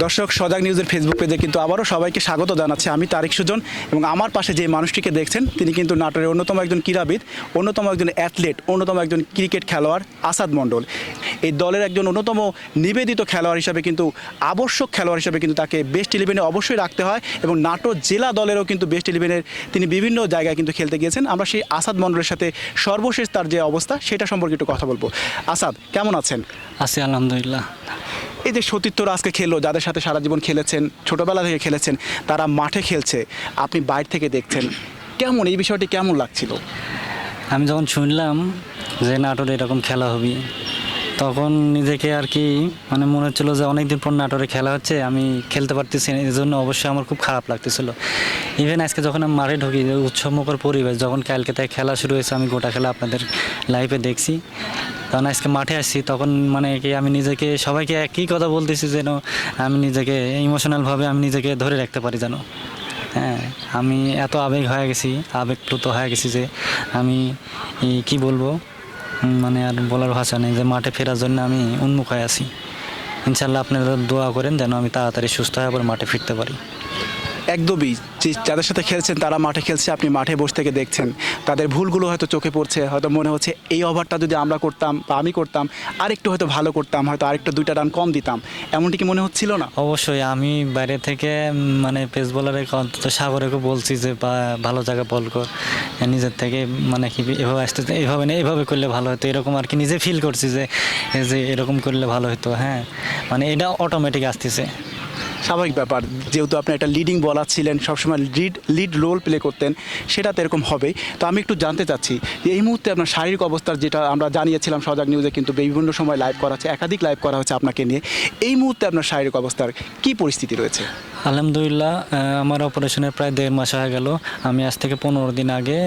দর্শক, সজাগ নিউজের ফেসবুক পেজে কিন্তু আবারও সবাইকে স্বাগত জানাচ্ছি। আমি তারিক সুজন এবং আমার পাশে যে মানুষটিকে দেখছেন তিনি কিন্তু নাটোরের অন্যতম একজন ক্রীড়াবিদ, অন্যতম একজন অ্যাথলেট, অন্যতম একজন ক্রিকেট খেলোয়াড় আসাদ মণ্ডল। এই দলের একজন অন্যতম নিবেদিত খেলোয়াড় হিসাবে কিন্তু আবশ্যক খেলোয়াড় হিসাবে কিন্তু তাকে বেস্ট ইলেভেনে অবশ্যই রাখতে হয় এবং নাটোর জেলা দলেরও কিন্তু বেস্ট ইলেভেনের তিনি বিভিন্ন জায়গায় কিন্তু খেলতে গিয়েছেন। আমরা সেই আসাদ মণ্ডলের সাথে সর্বশেষ তার যে অবস্থা সেটা সম্পর্কে একটু কথা বলবো। আসাদ, কেমন আছেন? আছি আলহামদুলিল্লাহ। এই যে সতীর্থরা আজকে খেললো, যাদের সাথে সারা জীবন খেলেছেন, ছোটবেলা থেকে খেলেছেন, তারা মাঠে খেলছে, আপনি বাইরে থেকে দেখছেন, কেমন এই বিষয়টি কেমন লাগছিল? আমি যখন শুনলাম যে নাটোরে এরকম খেলা হবে তখন নিজেকে আর কি মানে মনে হচ্ছিলো যে অনেকদিন পর নাটোরে খেলা হচ্ছে, আমি খেলতে পারতেছি না, এই জন্য অবশ্যই আমার খুব খারাপ লাগতেছিল। ইভেন আজকে যখন আমি মাঠে ঢুকি, উৎসবমুখর পরিবেশ, যখন কালকে থেকে খেলা শুরু হয়েছে আমি গোটা খেলা আপনাদের লাইভে দেখছি, তখন আজকে মাঠে আসছি তখন মানে কি আমি নিজেকে সবাইকে একই কথা বলতেছি যেন আমি নিজেকে ইমোশনালভাবে আমি নিজেকে ধরে রাখতে পারি যেন। হ্যাঁ, আমি এত আবেগ হয়ে গেছি, আবেগপ্লুত হয়ে গেছি যে আমি কি বলবো, মানে আর বলার ভাষা নেই। যে মাঠে ফেরার জন্য আমি উন্মুখ হয়ে আছি। ইনশাল্লাহ আপনারা দোয়া করেন যেন আমি তাড়াতাড়ি সুস্থ হয়ে আবার মাঠে ফিরতে পারি। একদমই, যাদের সাথে খেলছেন তারা মাঠে খেলছে, আপনি মাঠে বসে থেকে দেখছেন, তাদের ভুলগুলো হয়তো চোখে পড়ছে, হয়তো মনে হচ্ছে এই ওভারটা যদি আমরা করতাম বা আমি করতাম আরেকটু হয়তো ভালো করতাম, হয়তো আরেকটু 2টা রান কম দিতাম, এমনটি কি মনে হচ্ছিল না? অবশ্যই আমি বাইরে থেকে মানে পেস বলারে অন্তত সাগরেকে বলছি যে ভালো জায়গায় বল কর, নিজের থেকে মানে কি এভাবে আসতে এভাবে না, এভাবে করলে ভালো হতো, এরকম আর কি নিজে ফিল করছি যে এরকম করলে ভালো হতো। হ্যাঁ, মানে এটা অটোমেটিক আসতেছে, স্বাভাবিক ব্যাপার, যেহেতু আপনি একটা লিডিং বলার ছিলেন, সবসময় লিড রোল প্লে করতেন, সেটা তো এরকম হবেই। তো আমি একটু জানতে চাচ্ছি যে এই মুহূর্তে আপনার শারীরিক অবস্থার, যেটা আমরা জানিয়েছিলাম সজাগ নিউজে কিন্তু বিভিন্ন সময় লাইভ করা হচ্ছে, একাধিক লাইভ করা হচ্ছে আপনাকে নিয়ে, এই মুহূর্তে আপনার শারীরিক অবস্থার কী পরিস্থিতি রয়েছে? আলহামদুলিল্লাহ। আমার অপারেশনের প্রায় 1.5 মাস হয়ে গেল। আমি আজ থেকে 15 দিন আগে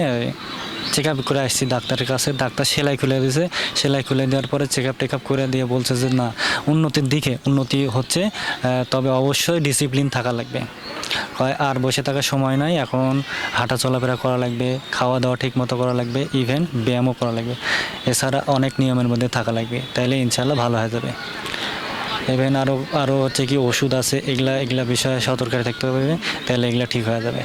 চেক আপ করে আসছি ডাক্তারের কাছে। ডাক্তার সেলাই খুলে দিয়েছে, সেলাই খুলে দেওয়ার পরে চেক আপ করে দিয়ে বলছে যে না, উন্নতির দিকে উন্নতি হচ্ছে, তবে অবশ্যই ডিসিপ্লিন থাকা লাগবে। আর বসে থাকার সময় নাই, এখন হাঁটা চলাফেরা করা লাগবে, খাওয়া দাওয়া ঠিক মতো করা লাগবে, ইভেন ব্যায়ামও করা লাগবে, এছাড়া অনেক নিয়মের মধ্যে থাকা লাগবে, তাইলে ইনশাল্লাহ ভালো হয়ে যাবে। ইভেন আরও হচ্ছে কি ওষুধ আছে, এগুলা বিষয়ে সতর্ক থাকতে হবে, তাহলে এগুলা ঠিক হয়ে যাবে।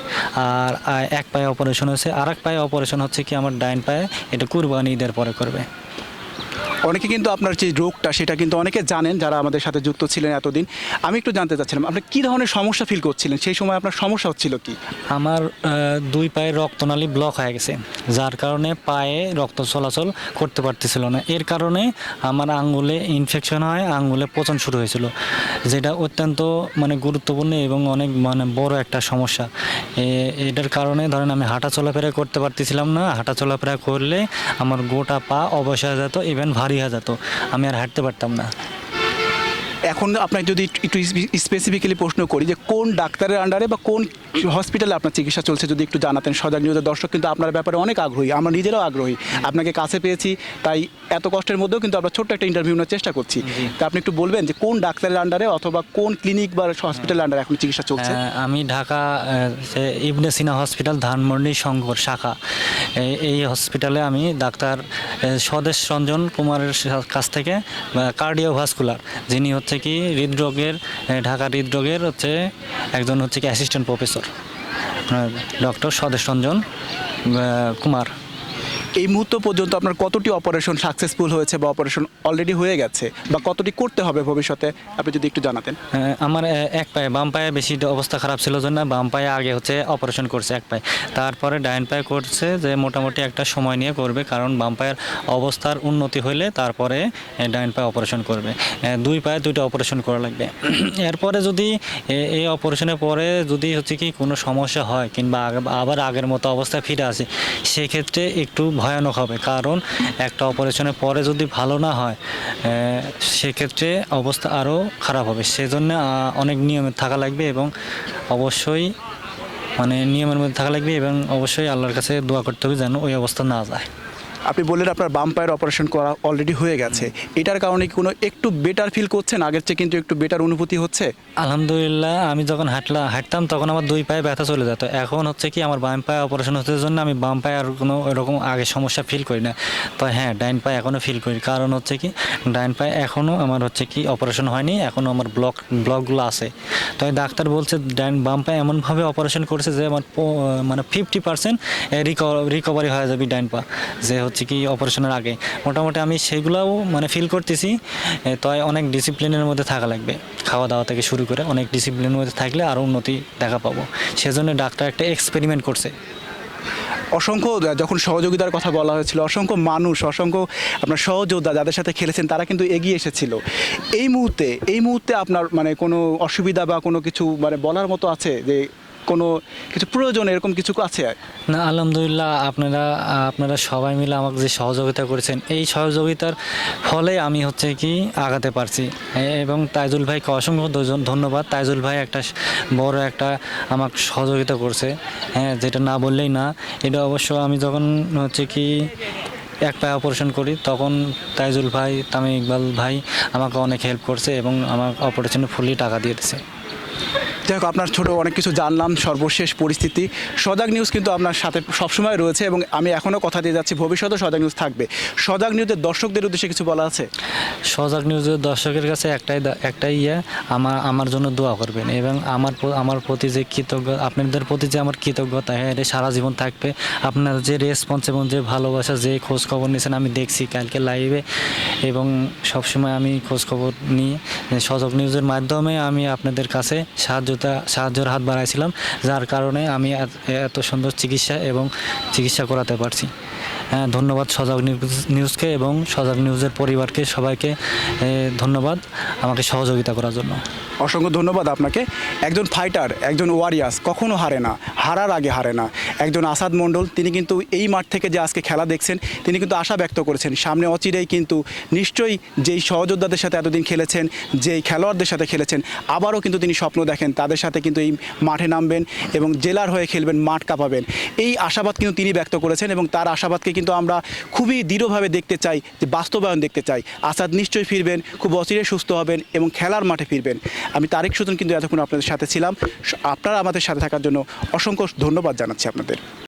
আর এক পায়ে অপারেশন হয়েছে, আর এক পায়ে অপারেশন হচ্ছে কি আমার ডাইন পায়ে, এটা কুরবানি ঈদের পরে করবে। অনেকে কিন্তু আপনার যে রোগটা সেটা কিন্তু অনেকে জানেন যারা আমাদের সাথে যুক্ত ছিলেন এতদিন। আমি একটু জানতে চাচ্ছিলাম আপনি কী ধরনের সমস্যা ফিল করছিলেন, সেই সময় আপনার সমস্যা হচ্ছিল কি? আমার 2 পায়ের রক্তনালী ব্লক হয়ে গেছে, যার কারণে পায়ে রক্ত চলাচল করতে পারতেছিল না। এর কারণে আমার আঙ্গুলে ইনফেকশন হয়, আঙ্গুলে পচন শুরু হয়েছিল, যেটা অত্যন্ত মানে গুরুত্বপূর্ণ এবং অনেক মানে বড় একটা সমস্যা। এটার কারণে ধরেন আমি হাঁটা চলাফেরা করতে পারতেছিলাম না, হাঁটা চলাফেরা করলে আমার গোটা পা অবশ হয়ে যেত, ইভেন ভারী হয়ে যেত, আমি আর হাঁটতে পারতাম না। এখন আপনাকে যদি একটু স্পেসিফিক্যালি প্রশ্ন করি যে কোন ডাক্তারের আন্ডারে বা কোন হসপিটালে আপনার চিকিৎসা চলছে, যদি একটু জানাতেন। সজাগ নিউজের দর্শক কিন্তু আপনার ব্যাপারে অনেক আগ্রহী, আমরা নিজেরাও আগ্রহী, আপনাকে কাছে পেয়েছি, তাই এত কষ্টের মধ্যেও কিন্তু আমরা ছোট্ট একটা ইন্টারভিউ নেওয়ার চেষ্টা করছি। তা আপনি একটু বলবেন যে কোন ডাক্তারের আন্ডারে অথবা কোন ক্লিনিক বা হসপিটালের আন্ডারে এখন চিকিৎসা চলছে? আমি ঢাকা ইবনে সিনা হসপিটাল, ধানমন্ডি শঙ্কর শাখা, এই হসপিটালে আমি ডাক্তার স্বদেশ রঞ্জন কুমারের কাছ থেকে কার্ডিওভাস্কুলার, যিনি হচ্ছে কি হৃদরোগের, ঢাকা হৃদরোগের হচ্ছে একজন হচ্ছে কি অ্যাসিস্ট্যান্ট প্রফেসর, ডক্টর স্বদেশ রঞ্জন কুমার। এই মুহূর্ত পর্যন্ত আপনার কতটি অপারেশন সাকসেসফুল হয়েছে বা অপারেশন অলরেডি হয়ে গেছে বা কতটি করতে হবে ভবিষ্যতে, আপনি যদি একটু জানাতেন। আমার এক পায়ে, বাম পায়ে বেশি অবস্থা খারাপ ছিল জন্য বাম পায়ে আগে হচ্ছে অপারেশন করছে এক পায়ে, তারপরে ডাইন পায়ে করছে যে মোটামুটি একটা সময় নিয়ে করবে, কারণ বাম পায়ের অবস্থার উন্নতি হলে তারপরে ডাইন পায়ে অপারেশন করবে। 2 পায়ে 2টা অপারেশন করা লাগবে। এরপরে যদি এই অপারেশনের পরে যদি হচ্ছে কি কোনো সমস্যা হয় কিংবা আবার আগের মতো অবস্থায় ফিরে আসে, সেক্ষেত্রে একটু ভয়ানক হবে, কারণ একটা অপারেশনের পরে যদি ভালো না হয় সেক্ষেত্রে অবস্থা আরও খারাপ হবে। সেজন্য অনেক নিয়মে থাকা লাগবে এবং অবশ্যই মানে নিয়মের মধ্যে থাকা লাগবে এবং অবশ্যই আল্লাহর কাছে দোয়া করতে হবে যেন ওই অবস্থা না যায়। আপনি বললেন আপনার বাম পায়ের অপারেশন করা অলরেডি হয়ে গেছে, এটার কারণে কি কোনো একটু বেটার ফিল করছেন, আগের চেয়ে কিন্তু একটু বেটার অনুভূতি হচ্ছে? আলহামদুলিল্লাহ, আমি যখন হাঁটতাম তখন আমার দুই পায়ে ব্যথা চলে যেত। এখন হচ্ছে কি আমার বাম পায়ে অপারেশন হতে জন্য আমি বাম পায়ে আর কোনো এরকম আগে সমস্যা ফিল করি না। তো হ্যাঁ, ডাইন পায়ে এখনও ফিল করি, কারণ হচ্ছে কি ডাইন পায়ে এখনও আমার হচ্ছে কি অপারেশন হয়নি, এখনও আমার ব্লকগুলো আছে। তো এই ডাক্তার বলছে বাম পায়ে এমনভাবে অপারেশন করছে যে আমার মানে 50% রিকভারি হয়ে যাবে ডাইন পা, যে হচ্ছে কি অপারেশনের আগে। মোটামুটি আমি সেগুলোও মানে ফিল করতেছি। তাই অনেক ডিসিপ্লিনের মধ্যে থাকা লাগবে, খাওয়া দাওয়া থেকে শুরু করে অনেক ডিসিপ্লিনের মধ্যে থাকলে আরও উন্নতি দেখা পাবো। সেজন্য ডাক্তার একটা এক্সপেরিমেন্ট করছে। অসংখ্য যখন সহযোগিতার কথা বলা হয়েছিল, অসংখ্য মানুষ, অসংখ্য আপনার সহযোদ্ধা যাদের সাথে খেলেছেন তারা কিন্তু এগিয়ে এসেছিল। এই মুহূর্তে আপনার মানে কোনো অসুবিধা বা কোনো কিছু মানে বলার মতো আছে যে কোনো কিছু প্রয়োজন, এরকম কিছু আছে? না, আলহামদুলিল্লাহ, আপনারা সবাই মিলে আমাকে যে সহযোগিতা করেছেন, এই সহযোগিতার ফলে আমি হচ্ছে কি আগাতে পারছি। এবং তাইজুল ভাইকে অসংখ্য ধন্যবাদ। তাইজুল ভাই একটা বড় একটা আমাকে সহযোগিতা করছে, হ্যাঁ, যেটা না বললেই না। এটা অবশ্য আমি যখন হচ্ছে কি এক পায়ে অপারেশন করি তখন তাইজুল ভাই, তামিম ইকবাল ভাই আমাকে অনেক হেল্প করছে এবং আমার অপারেশনে ফুললি টাকা দিয়ে দিয়েছে। যাই হোক, আপনার ছোটো অনেক কিছু জানলাম, সর্বশেষ পরিস্থিতি। সজাগ নিউজ কিন্তু আপনার সাথে সবসময় রয়েছে এবং আমি এখনও কথা দিয়ে যাচ্ছি ভবিষ্যতেও সজাগ নিউজ থাকবে। সজাগ নিউজের দর্শকদের উদ্দেশ্যে কিছু বলা আছে? সজাগ নিউজের দর্শকের কাছে একটাই আমার জন্য দোয়া করবেন এবং আমার প্রতি যে আপনাদের প্রতি যে আমার কৃতজ্ঞতা, হ্যাঁ, এটা সারা জীবন থাকবে। আপনার যে রেসপন্স এবং যে ভালোবাসা, যে খোঁজ খবর নিয়েছেন আমি দেখছি কালকে লাইভে, এবং সবসময় আমি খোঁজ খবর নিই। সজাগ নিউজের মাধ্যমে আমি আপনাদের কাছে সাহায্যের হাত বাড়াইছিলাম, যার কারণে আমি এত সুন্দর চিকিৎসা করাতে পারছি। হ্যাঁ, ধন্যবাদ সজাগ নিউজকে এবং সজাগ নিউজের পরিবারকে, সবাইকে ধন্যবাদ আমাকে সহযোগিতা করার জন্য। অসংখ্য ধন্যবাদ আপনাকে। একজন ফাইটার, একজন ওয়ারিয়ার্স কখনো হারে না, হারার আগে হারে না। একজন আসাদ মণ্ডল, তিনি কিন্তু এই মাঠ থেকে যে আজকে খেলা দেখছেন, তিনি কিন্তু আশা ব্যক্ত করেছেন সামনে অচিরেই কিন্তু নিশ্চয়ই যেই সহযোদ্ধাদের সাথে এতদিন খেলেছেন, যেই খেলোয়াড়দের সাথে খেলেছেন, আবারও কিন্তু তিনি স্বপ্ন দেখেন তাদের সাথে কিন্তু এই মাঠে নামবেন এবং জেলার হয়ে খেলবেন, মাঠ কাঁপাবেন। এই আশাবাদ কিন্তু তিনি ব্যক্ত করেছেন এবং তার আশাবাদকে কিন্তু আমরা খুবই দৃঢ়ভাবে দেখতে চাই, যে বাস্তবায়ন দেখতে চাই। আসাদ নিশ্চয়ই ফিরবেন, খুব অচিরে সুস্থ হবেন এবং খেলার মাঠে ফিরবেন। আমি তারেক সুজন কিন্তু এতক্ষণ আপনাদের সাথে ছিলাম। আপনারা আমাদের সাথে থাকার জন্য অসংখ্য ধন্যবাদ জানাচ্ছি আপনাদের।